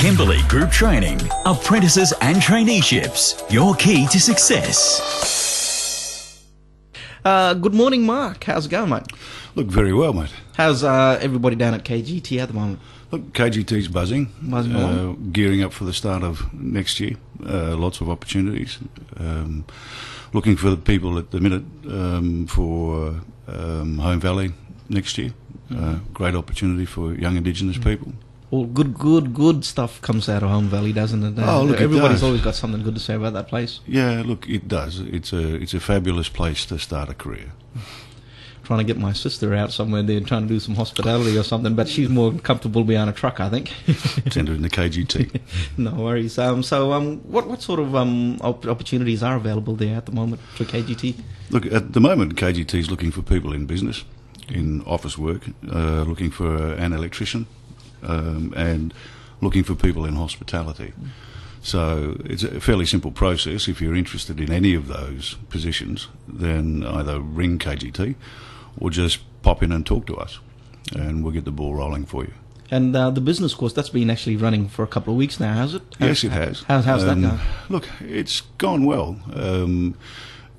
Kimberley Group Training. Apprentices and traineeships. Your key to success. Good morning, Mark. How's it going, mate? Look, very well, mate. How's everybody down at KGT at the moment? Look, KGT's buzzing. Buzzing along. Gearing up for the start of next year. Lots of opportunities. Looking for the people at the minute for Home Valley next year. Great opportunity for young Indigenous people. Well, good stuff comes out of Home Valley, doesn't it? Oh, look, everybody's it does. always got something good to say about that place. Yeah, look, it does. It's a fabulous place to start a career. Trying to get my sister out somewhere there, trying to do some hospitality or something, but she's more comfortable behind a truck, I think. Send her in the KGT. No worries. What sort of opportunities are available there at the moment for KGT? Look, at the moment, KGT is looking for people in business, in office work, looking for an electrician, and looking for people in hospitality. So it's a fairly simple process. If you're interested in any of those positions, then either ring KGT or just pop in and talk to us, and we'll get the ball rolling for you. And the business course, that's been actually running for a couple of weeks now, has it? Yes, it has. How's that going? Look, it's gone well.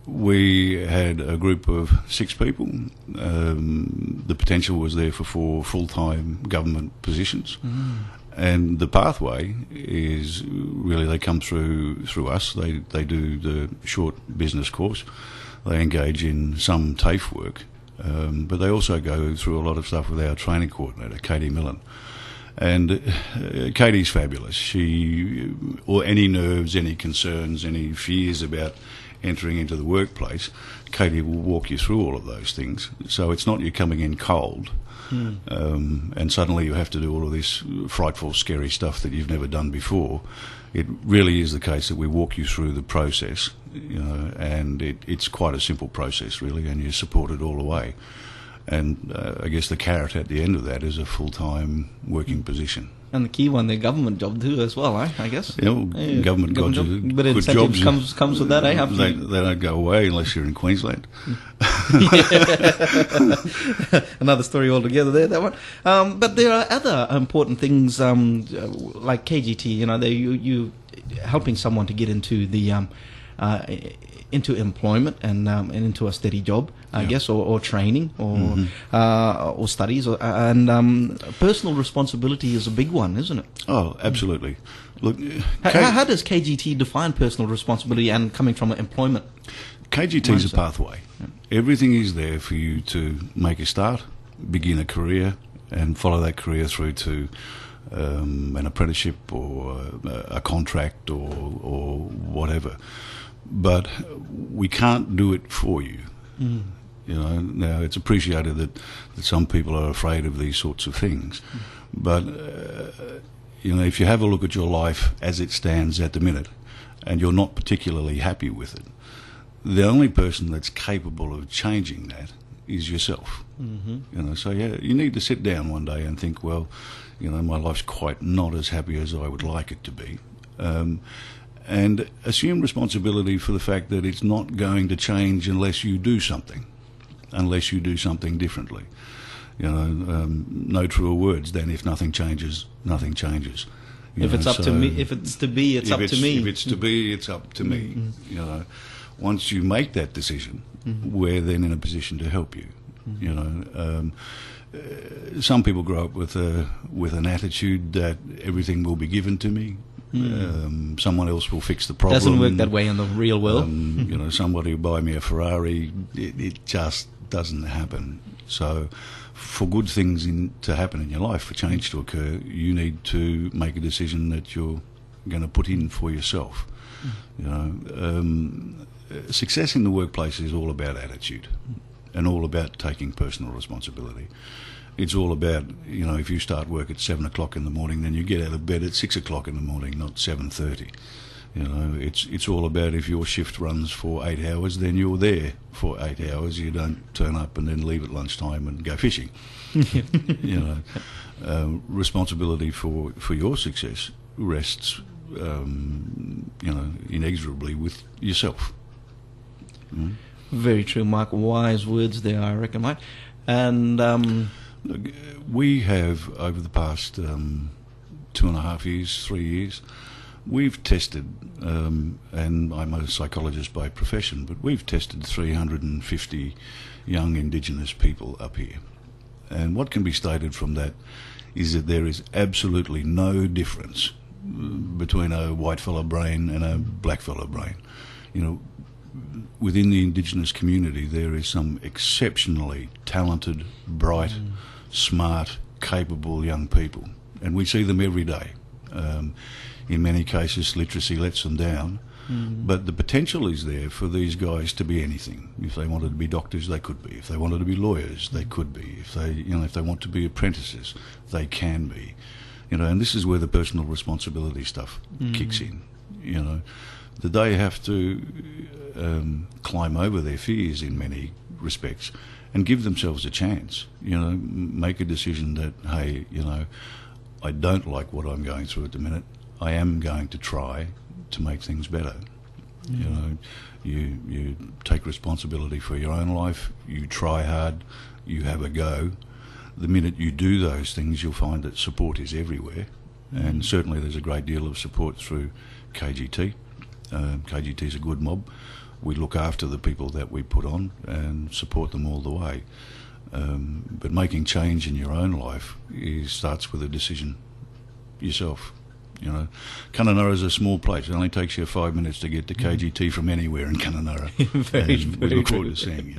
We had a group of 6 people. The potential was there for 4 full-time government positions. And the pathway is really they come through us. They do the short business course. They engage in some TAFE work, but they also go through a lot of stuff with our training coordinator, Katie Millen. And Katie's fabulous. Or any nerves, any concerns, any fears about entering into the workplace, Katie will walk you through all of those things. So it's not you coming in cold. And suddenly you have to do all of this frightful, scary stuff that you've never done before. It really is the case that we walk you through the process, and it's quite a simple process, really, and you're supported all the way. And I guess the carrot at the end of that is a full-time working position. And the key one, the government job too, as well, I guess. Yeah, well, government jobs are but good jobs. comes with that, They don't go away unless you're in Queensland. Another story altogether there, that one. But there are other important things like KGT. You helping someone to get into the into employment and into a steady job, I guess, or training, or studies, and personal responsibility is a big one, isn't it? Oh, absolutely. Look, how does KGT define personal responsibility and coming from employment? KGT is a pathway. Everything is there for you to make a start, begin a career, and follow that career through to an apprenticeship or a contract or whatever. But we can't do it for you. Now it's appreciated that some people are afraid of these sorts of things. But, if you have a look at your life as it stands at the minute and you're not particularly happy with it, the only person that's capable of changing that is yourself. So you need to sit down one day and think, well, my life's quite not as happy as I would like it to be. And assume responsibility for the fact that it's not going to change unless you do something differently. No truer words than if nothing changes, nothing changes. If it's up to me, if it's to be, it's up to me. If it's to be, it's up to me. Once you make that decision, we're then in a position to help you. Some people grow up with an attitude that everything will be given to me. Someone else will fix the problem. Doesn't work that way in the real world. Somebody will buy me a Ferrari. It just doesn't happen. So for good things to happen in your life, for change to occur, you need to make a decision that you're going to put in for yourself. Success in the workplace is all about attitude and all about taking personal responsibility. It's all about, if you start work at 7 o'clock in the morning, then you get out of bed at 6 o'clock in the morning, not 7:30. It's all about if your shift runs for 8 hours, then you're there for 8 hours. You don't turn up and then leave at lunchtime and go fishing. Responsibility for your success rests, inexorably with yourself. Very true, Mark. Wise words there, I reckon, mate. And we have, over the past 2.5 years, 3 years, we've tested, and I'm a psychologist by profession, but we've tested 350 young Indigenous people up here. And what can be stated from that is that there is absolutely no difference between a white fella brain and a black fella brain. You know, within the Indigenous community, there is some exceptionally talented, bright, smart, capable young people, and we see them every day. In many cases, literacy lets them down, but the potential is there for these guys to be anything. If they wanted to be doctors, they could be. If they wanted to be lawyers, they could be. If they want to be apprentices, they can be. You know, and this is where the personal responsibility stuff kicks in. You know, that they have to climb over their fears in many respects and give themselves a chance. You know, make a decision that, hey, you know, I don't like what I'm going through at the minute. I am going to try to make things better. You know, you take responsibility for your own life. You try hard. You have a go. The minute you do those things, you'll find that support is everywhere, and certainly there's a great deal of support through KGT. KGT is a good mob. We look after the people that we put on and support them all the way. But making change in your own life starts with a decision yourself. You know, Kununurra is a small place. It only takes you 5 minutes to get to KGT from anywhere in Kununurra. We look forward to seeing you.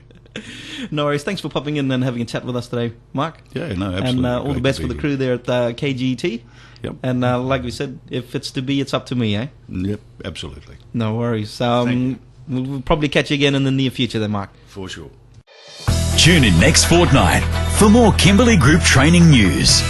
No worries. Thanks for popping in and having a chat with us today, Mark. Yeah, no, absolutely. And all the Great best to for be the here. crew there at KGT. Yep. And like we said, if it's to be, it's up to me, eh? Yep, absolutely. No worries. Thank We'll probably catch you again in the near future then, Mark. For sure. Tune in next fortnight for more Kimberley Group training news.